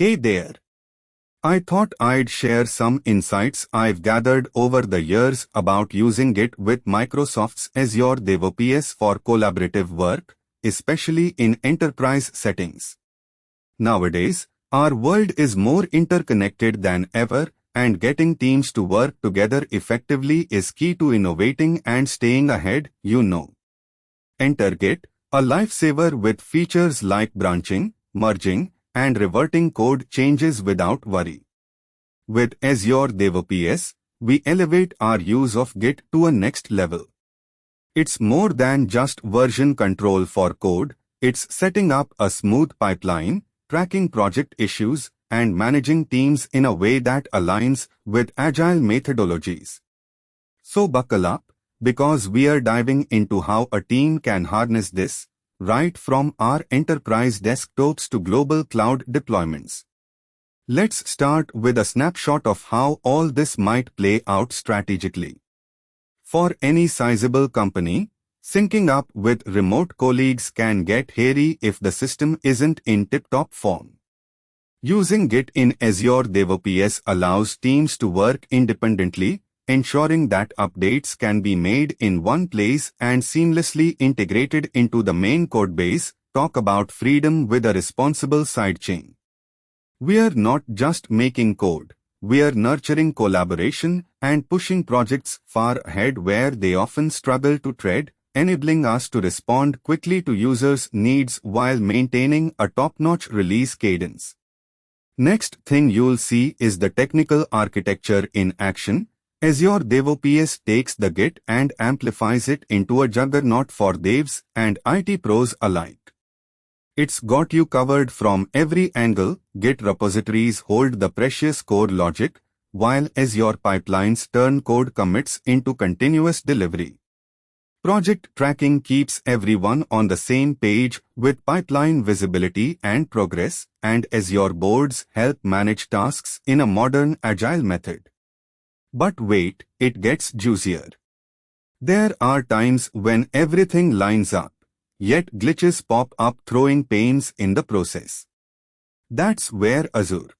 Hey there. I thought I'd share some insights I've gathered over the years about using Git with Microsoft's Azure DevOps for collaborative work, especially in enterprise settings. Nowadays, our world is more interconnected than ever, and getting teams to work together effectively is key to innovating and staying ahead, Enter Git, a lifesaver with features like branching, merging, and reverting code changes without worry. With Azure DevOps, we elevate our use of Git to a next level. It's more than just version control for code, it's setting up a smooth pipeline, tracking project issues, and managing teams in a way that aligns with agile methodologies. So buckle up, because we are diving into how a team can harness this, right from our enterprise desktops to global cloud deployments. Let's start with a snapshot of how all this might play out strategically. For any sizable company, syncing up with remote colleagues can get hairy if the system isn't in tip-top form. Using Git in Azure DevOps allows teams to work independently, ensuring that updates can be made in one place and seamlessly integrated into the main codebase. Talk about freedom with a responsible sidechain. We are not just making code, we are nurturing collaboration and pushing projects far ahead where they often struggle to tread, enabling us to respond quickly to users' needs while maintaining a top-notch release cadence. Next thing you'll see is the technical architecture in action. Azure DevOps takes the Git and amplifies it into a juggernaut for devs and IT pros alike. It's got you covered from every angle. Git repositories hold the precious core logic, while Azure pipelines turn code commits into continuous delivery. Project tracking keeps everyone on the same page with pipeline visibility and progress, and Azure boards help manage tasks in a modern agile method. But wait, it gets juicier. There are times when everything lines up, yet glitches pop up throwing pains in the process. That's where Azure